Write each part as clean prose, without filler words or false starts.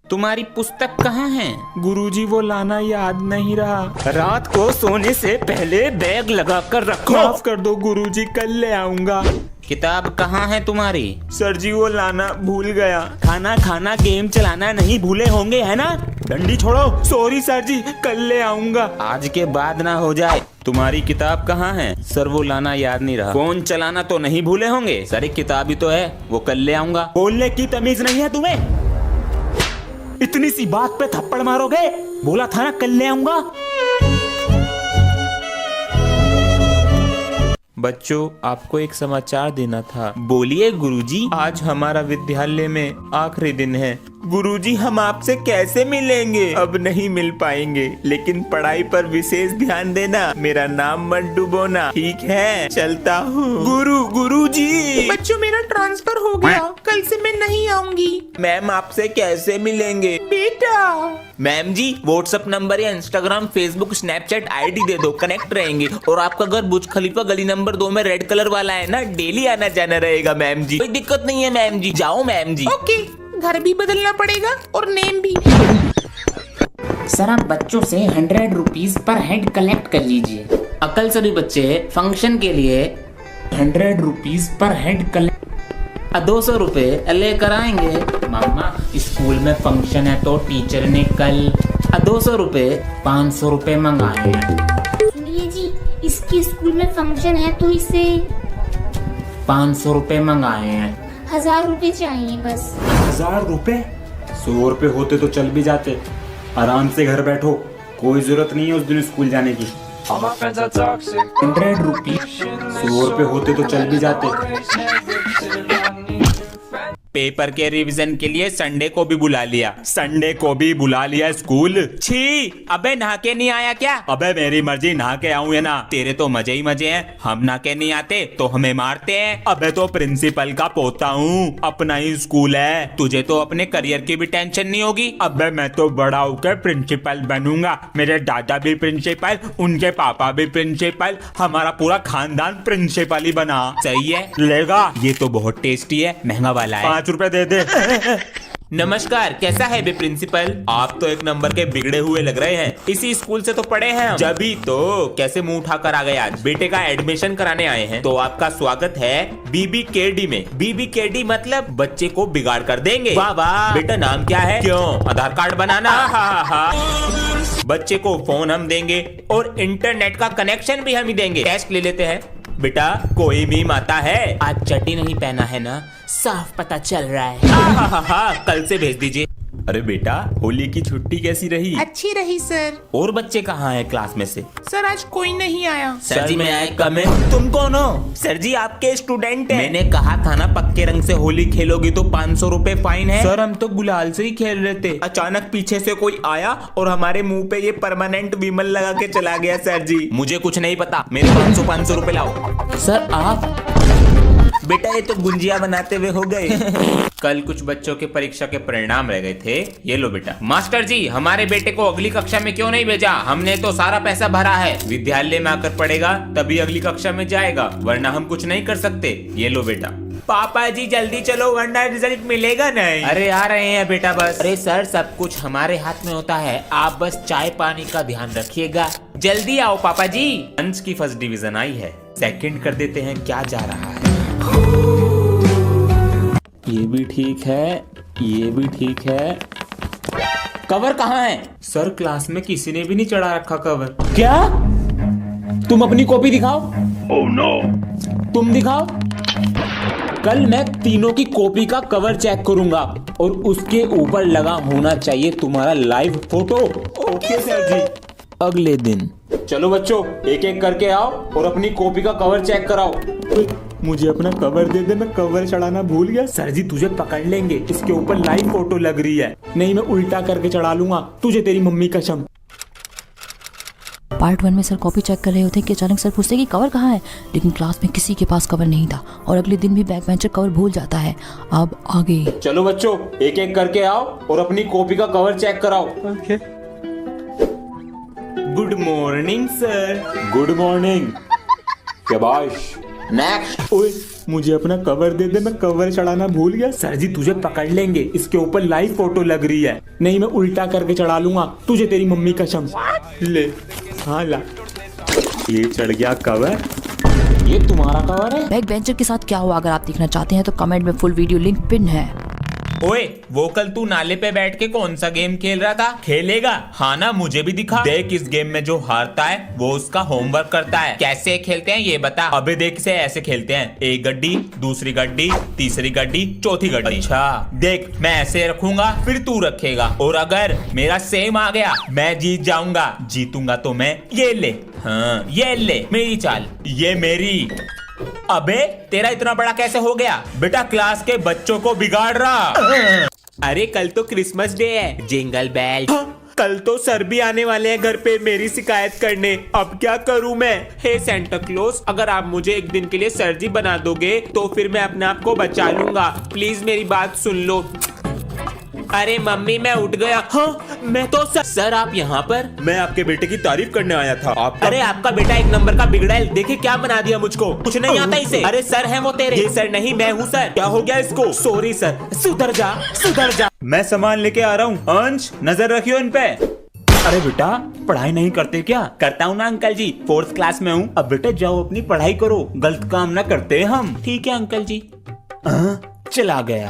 तुम्हारी पुस्तक कहाँ है? गुरुजी वो लाना याद नहीं रहा। रात को सोने से पहले बैग लगा कर रखो। माफ कर दो गुरुजी, कल ले आऊंगा। किताब कहाँ है तुम्हारी? सर जी वो लाना भूल गया। खाना खाना गेम चलाना नहीं भूले होंगे, है ना? डंडी छोड़ो। सॉरी सर जी, कल ले आऊंगा। आज के बाद ना हो जाए। तुम्हारी किताब कहाँ है? सर वो लाना याद नहीं रहा। फोन चलाना तो नहीं भूले होंगे? सर एक किताब ही तो है, वो कल ले आऊंगा। बोलने की तमीज नहीं है तुम्हें? इतनी सी बात पे थप्पड़ मारोगे? बोला था ना कल ले आऊंगा। बच्चों, आपको एक समाचार देना था। बोलिए गुरुजी। आज हमारा विद्यालय में आखिरी दिन है। गुरुजी हम आपसे कैसे मिलेंगे? अब नहीं मिल पाएंगे, लेकिन पढ़ाई पर विशेष ध्यान देना। मेरा नाम मत डुबोना, ठीक है? चलता हूँ। गुरुजी बच्चों मेरा ट्रांसफर हो गया, कल से मैं नहीं आऊंगी। मैम आपसे कैसे मिलेंगे? बेटा मैम जी व्हाट्सएप नंबर या इंस्टाग्राम, फेसबुक, स्नैपचैट आईडी दे दो, कनेक्ट रहेंगे। और आपका घर बुर्ज खलीफा गली नंबर 2 में रेड कलर वाला है ना, डेली आना जाना रहेगा मैम जी। कोई दिक्कत नहीं है मैम जी, जाओ मैम जी। ओके, घर भी बदलना पड़ेगा और नेम भी। सर आप बच्चों से 100 रुपीज पर हेड कलेक्ट कर लीजिए। अकल सभी बच्चे फंक्शन के लिए 100 रुपीज पर हेड कलेक्ट 200 रुपए लेकर आएंगे। मामा स्कूल में फंक्शन है तो टीचर ने कल 200 रुपए 500 रुपए मंगाए हैं। सुनिए जी, इसके स्कूल में फंक्शन है तो इसे 500 रुपए मंगाए हैं। 1000 रुपए चाहिए बस। 1000 रुपए? 100 रुपए होते तो चल भी जाते। आराम से घर बैठो, कोई जरूरत नहीं है उस दिन स्कूल जाने की। 100 रुपीज 100 रुपए होते तो चल भी जाते। पेपर के रिवीजन के लिए संडे को भी बुला लिया। संडे को भी बुला लिया स्कूल? छी, अबे नहा के नहीं आया क्या? अबे मेरी मर्जी, नहा के आऊं या ना। तेरे तो मजे ही मजे हैं, हम नहा के नहीं आते तो हमें मारते हैं। अबे तो प्रिंसिपल का पोता हूँ, अपना ही स्कूल है। तुझे तो अपने करियर की भी टेंशन नहीं होगी। अबे मैं तो बड़ा होकर प्रिंसिपल बनूंगा। मेरे दादा भी प्रिंसिपल, उनके पापा भी प्रिंसिपल, हमारा पूरा खानदान प्रिंसिपल ही बना। सही है, लेगा? ये तो बहुत टेस्टी है, महंगा वाला है। 5 रुपए दे दे। नमस्कार, कैसा है बे प्रिंसिपल? आप तो एक नंबर के बिगड़े हुए लग रहे हैं। इसी स्कूल से तो पढ़े हैं हम। जभी तो कैसे मुंह उठा कर आ गए आज? बेटे का एडमिशन कराने आए हैं तो आपका स्वागत है BBKD में। BBKD मतलब बच्चे को बिगाड़ कर देंगे। वाह वाह। बेटा नाम क्या है? क्यों, आधार कार्ड बनाना? बच्चे को फोन हम देंगे और इंटरनेट का कनेक्शन भी हम ही देंगे। टेस्ट ले लेते हैं। बेटा कोई मीम आता है? आज चड्डी नहीं पहना है ना, साफ पता चल रहा है। कल से भेज दीजिए। अरे बेटा, होली की छुट्टी कैसी रही? अच्छी रही सर। और बच्चे कहाँ हैं क्लास में से? सर आज कोई नहीं आया। सर जी मैं आए कम है। तुम कौन हो? सर जी आपके स्टूडेंट हैं। मैंने कहा था ना पक्के रंग से होली खेलोगी तो 500 रुपए फाइन है। सर हम तो गुलाल से ही खेल रहे थे। अचानक पीछे से कोई आया और हमारे मुंह पे ये परमानेंट विमल लगा के चला गया। सर जी मुझे कुछ नहीं पता, मेरे 500 रुपए लाओ। सर आप बेटा ये तो गुंजिया बनाते हुए हो गए। कल कुछ बच्चों के परीक्षा के परिणाम रह गए थे, ये लो बेटा। मास्टर जी हमारे बेटे को अगली कक्षा में क्यों नहीं भेजा? हमने तो सारा पैसा भरा है। विद्यालय में आकर पढ़ेगा तभी अगली कक्षा में जाएगा, वरना हम कुछ नहीं कर सकते। ये लो बेटा। पापा जी जल्दी चलो वरना रिजल्ट मिलेगा नहीं। अरे आ रहे हैं बेटा बस। अरे सर सब कुछ हमारे हाथ में होता है, आप बस चाय पानी का ध्यान रखिएगा। जल्दी आओ पापा जी। अंश की फर्स्ट डिवीजन आई है, सेकंड कर देते हैं क्या जा रहा है। ये भी ठीक है, ये भी ठीक है। कवर कहाँ है? सर क्लास में किसी ने भी नहीं चढ़ा रखा कवर। क्या? तुम अपनी कॉपी दिखाओ। Oh no. तुम दिखाओ। कल मैं तीनों की कॉपी का कवर चेक करूंगा और उसके ऊपर लगा होना चाहिए तुम्हारा लाइव फोटो। ओके सर जी। अगले दिन चलो बच्चों एक एक करके आओ और अपनी कॉपी का कवर चेक कराओ। मुझे अपना कवर दे दे, मैं कवर चढ़ाना भूल गया। सर जी तुझे पकड़ लेंगे, इसके ऊपर लाइव फोटो लग रही है। नहीं मैं उल्टा करके चढ़ा लूंगा, तुझे तेरी मम्मी कसम। पार्ट 1 में सर कॉपी चेक कर रहे होते कि अचानक सर पूछते कि कवर कहाँ है, लेकिन क्लास में किसी के पास कवर नहीं था और अगले दिन भी बैक बेंचर कवर भूल जाता है। अब आगे चलो बच्चों एक एक करके आओ और अपनी कॉपी का कवर चेक कराओ। Good morning sir. Good morning. शाबाश। नेक्स्ट। ओए मुझे अपना कवर दे दे, मैं कवर चढ़ाना भूल गया। सर जी तुझे पकड़ लेंगे, इसके ऊपर लाइव फोटो लग रही है। नहीं मैं उल्टा करके चढ़ा लूंगा तुझे, तेरी मम्मी कसम। ले हाँ ला, ये चढ़ गया कवर। ये तुम्हारा कवर है? बैक बेंचर के साथ क्या हुआ अगर आप देखना चाहते हैं तो कमेंट में फुल वीडियो लिंक पिन है। ओए वो कल तू नाले पे बैठ के कौन सा गेम खेल रहा था? खेलेगा? हाँ ना, मुझे भी दिखा। देख इस गेम में जो हारता है वो उसका होमवर्क करता है। कैसे खेलते हैं ये बता। अबे देख इसे ऐसे खेलते हैं, एक गड्डी, दूसरी गड्डी, तीसरी गड्डी, चौथी गड्डी। अच्छा देख मैं ऐसे रखूंगा फिर तू रखेगा, और अगर मेरा सेम आ गया मैं जीत जाऊंगा। जीतूंगा तो मैं ये ले, हाँ ये ले मेरी चाल, ये मेरी। अबे तेरा इतना बड़ा कैसे हो गया? बेटा क्लास के बच्चों को बिगाड़ रहा। अरे कल तो क्रिसमस डे है, जिंगल बेल। कल तो सर भी आने वाले हैं घर पे मेरी शिकायत करने। अब क्या करूं मैं? हे सेंटा क्लॉज, अगर आप मुझे एक दिन के लिए सर जी बना दोगे तो फिर मैं अपने आप को बचा लूंगा। प्लीज मेरी बात सुन लो। अरे मम्मी मैं उठ गया। हाँ मैं तो सर आप यहाँ पर? मैं आपके बेटे की तारीफ करने आया था। अरे आपका बेटा एक नंबर का बिगड़ैल, देखे क्या बना दिया मुझको, कुछ नहीं आता इसे। अरे सर है वो तेरे। ये सर नहीं मैं हूँ सर। क्या हो गया इसको? सॉरी सर, सुधर जा सुधर जा। मैं सामान लेके आ रहा हूँ। अंश नजर रखियो इन पे। अरे बेटा पढ़ाई नहीं करते क्या? करता हूँ ना अंकल जी, 4th क्लास में हूँ। अब बेटा जाओ अपनी पढ़ाई करो, गलत काम ना करते हम। ठीक है अंकल जी। चला गया,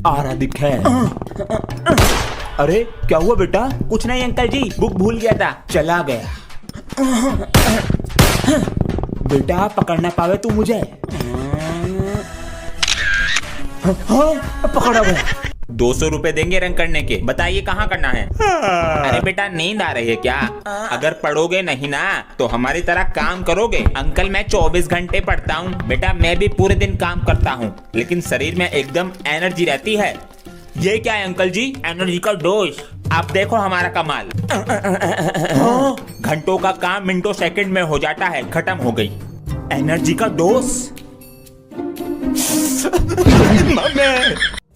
आ रहा दिखा है। अरे क्या हुआ बेटा? कुछ नहीं अंकल जी, बुक भूल गया था, चला गया। बेटा पकड़ ना पावे तू मुझे। हाँ पकड़ा गया। 200 रुपए देंगे रंग करने के, बताइए कहाँ करना है? अरे बेटा नींद आ रही है क्या? अगर पढ़ोगे नहीं ना तो हमारी तरह काम करोगे? अंकल मैं 24 घंटे पढ़ता हूँ बेटा, मैं भी पूरे दिन काम करता हूँ, लेकिन शरीर में एकदम एनर्जी रहती है। ये क्या है अंकल जी? एनर्जी का डोज। आप देखो हमारा कमाल। घंटों का काम मिनटों सेकंड में हो जाता है। खत्म हो गई एनर्जी का डोज।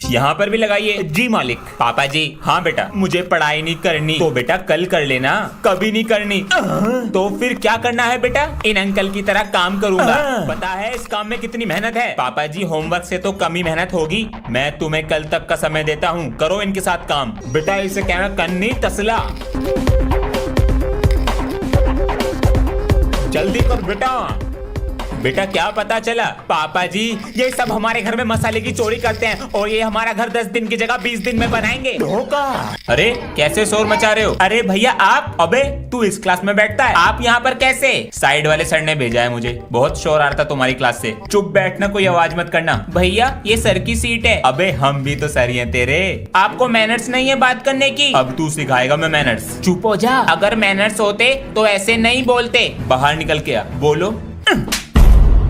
यहाँ पर भी लगाइए। जी मालिक। पापा जी। हाँ बेटा, मुझे पढ़ाई नहीं करनी तो बेटा कल कर लेना। कभी नहीं करनी तो फिर क्या करना है बेटा? इन अंकल की तरह काम करूंगा। पता है इस काम में कितनी मेहनत है? पापा जी होमवर्क से तो कम ही मेहनत होगी। मैं तुम्हें कल तक का समय देता हूँ, करो इनके साथ काम। बेटा इसे कहना कन्नी तसला। जल्दी कर बेटा। बेटा क्या पता चला? पापा जी ये सब हमारे घर में मसाले की चोरी करते हैं और ये हमारा घर 10 दिन की जगह 20 दिन में बनाएंगे। धोखा। अरे कैसे शोर मचा रहे हो? अरे भैया आप। अबे तू इस क्लास में बैठता है, आप यहाँ पर कैसे? साइड वाले सर ने भेजा है मुझे, बहुत शोर आ रहा था तुम्हारी क्लास से। चुप बैठना, कोई आवाज मत करना। भैया ये सर की सीट है। अबे हम भी तो सर ही हैं तेरे। आपको मैनर्स नहीं है बात करने की? अब तू सिखाएगा मैं मैनर्स। चुप हो जा। अगर मैनर्स होते तो ऐसे नहीं बोलते। बाहर निकल के आ, बोलो।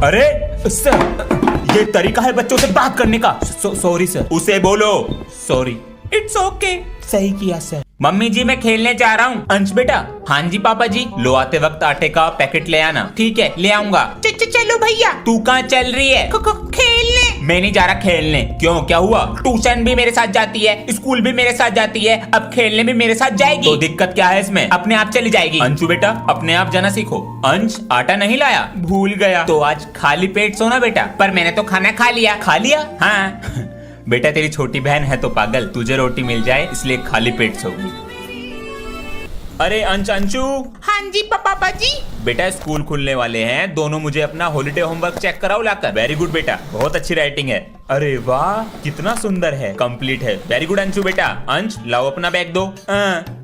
अरे सर ये तरीका है बच्चों से बात करने का। Sorry sir. उसे बोलो सॉरी। It's okay. सही किया सर। मम्मी जी मैं खेलने जा रहा हूँ। अंश बेटा। हाँ जी पापा जी। लो आते वक्त आटे का पैकेट ले आना। ठीक है ले आऊंगा। चलो भैया। तू कहाँ चल रही है? खेलने। मैं नहीं जा रहा खेलने। क्यों क्या हुआ? ट्यूशन भी मेरे साथ जाती है, स्कूल भी मेरे साथ जाती है, अब खेलने भी मेरे साथ जाएगी। तो दिक्कत क्या है इसमें? अपने आप चली जाएगी। अंशु बेटा अपने आप जाना सीखो। अंश आटा नहीं लाया? भूल गया तो आज खाली पेट सोना बेटा। पर मैंने तो खाना खा लिया। खा लिया? हाँ बेटा तेरी छोटी बहन है तो पागल, तुझे रोटी मिल जाए इसलिए खाली पेट सोगी। अरे अंशु। हाँ जी पापा जी। बेटा स्कूल खुलने वाले हैं, दोनों मुझे अपना हॉलिडे होमवर्क चेक कराओ लाकर। वेरी गुड बेटा, बहुत अच्छी राइटिंग है। अरे वाह कितना सुंदर है, कंप्लीट है। वेरी गुड अंशु बेटा। अंश लाओ अपना बैग दो।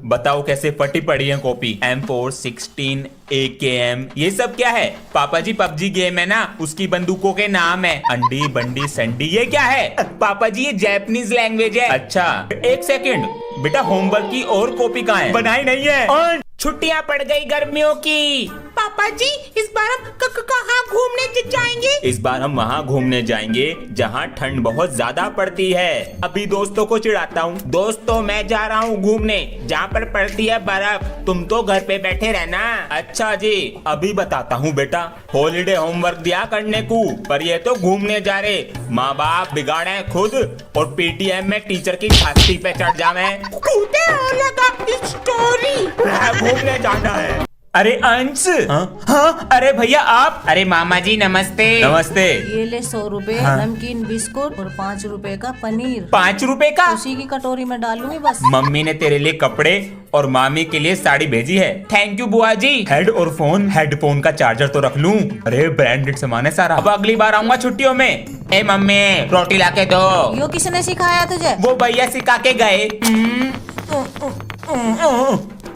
बताओ कैसे फटी पड़ी है कॉपी। M4 16 AKM ये सब क्या है? पापा जी पबजी गेम है ना, उसकी बंदूकों के नाम है। अंडी बंडी संडी। ये क्या है? पापा जी ये जापानीज लैंग्वेज है। अच्छा एक सेकंड बेटा, होमवर्क की और कॉपी कहाँ है? बनाई नहीं है। छुट्टियां पड़ गई गर्मियों की। पापा जी इस बार हम कहाँ घूमने जाएंगे? इस बार हम वहाँ घूमने जाएंगे जहाँ ठंड बहुत ज्यादा पड़ती है। अभी दोस्तों को चिढ़ाता हूँ। दोस्तों मैं जा रहा हूँ घूमने जहाँ पर पड़ती है बर्फ, तुम तो घर पे बैठे रहना। अच्छा जी अभी बताता हूँ बेटा। हॉलीडे होमवर्क दिया करने को, पर ये तो घूमने जा रहे। माँ बाप बिगाड़े खुद और PTM में टीचर की छाती पे चढ़ जावे। स्टोरी घूमने जाना है। अरे अंश, हाँ, अरे भैया आप। अरे मामा जी नमस्ते। नमस्ते। ये ले 100 रुपए नमकीन बिस्कुट और 5 रुपए का पनीर 5 रुपए का? उसी की कटोरी में डालूंगी बस। मम्मी ने तेरे लिए कपड़े और मामी के लिए साड़ी भेजी है। थैंक यू बुआ जी। हेड और फोन, हेडफोन का चार्जर तो रख लूं। अरे ब्रांडेड सामान है सारा। अब अगली बार आऊंगा छुट्टियों में। ए मम्मी रोटी लाके दो। यो किसने सिखाया तुझे? वो भैया सिखा के गए।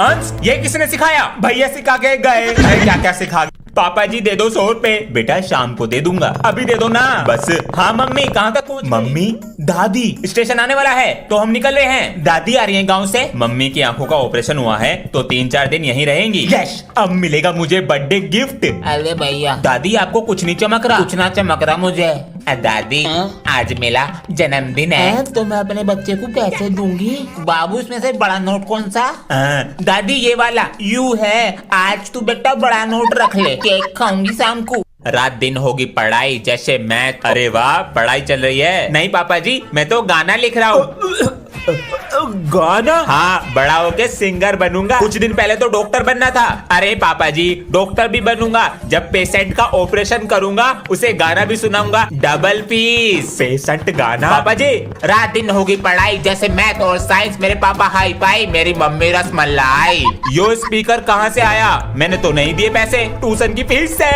अंश, ये किसने सिखाया? भैया सिखा के गए। अरे क्या क्या सिखा? पापा जी दे दो 100 रुपए। बेटा शाम को दे दूंगा, अभी दे दो ना बस। हाँ मम्मी, कहाँ तक पहुँच? मम्मी, दादी स्टेशन आने वाला है तो हम निकल रहे हैं। दादी आ रही है गांव से। मम्मी की आंखों का ऑपरेशन हुआ है तो 3-4 दिन यहीं रहेंगी। यस, अब मिलेगा मुझे बर्थडे गिफ्ट। अरे भैया दादी आपको कुछ नहीं चमक रहा? कुछ ना चमक रहा मुझे। दादी, आज मेरा जन्मदिन है तो मैं अपने बच्चे को पैसे दूंगी। बाबू इसमें से बड़ा नोट कौन सा? दादी ये वाला यू है। आज तू बेटा बड़ा नोट रख ले, केक खाऊंगी शाम को। रात दिन होगी पढ़ाई, जैसे मैथ। अरे वाह, पढ़ाई चल रही है। नहीं पापा जी, मैं तो गाना लिख रहा हूँ। गाना? हाँ, बड़ा होके सिंगर बनूंगा। कुछ दिन पहले तो डॉक्टर बनना था। अरे पापा जी, डॉक्टर भी बनूंगा। जब पेशेंट का ऑपरेशन करूंगा उसे गाना भी सुनाऊंगा। डबल पीस पेशेंट गाना। पापा जी, रात दिन होगी पढ़ाई, जैसे मैथ और साइंस। मेरे पापा हाई फाई, मेरी मम्मी रसमलाई। यो स्पीकर कहाँ से आया? मैंने तो नहीं दिए पैसे, ट्यूशन की फीस से।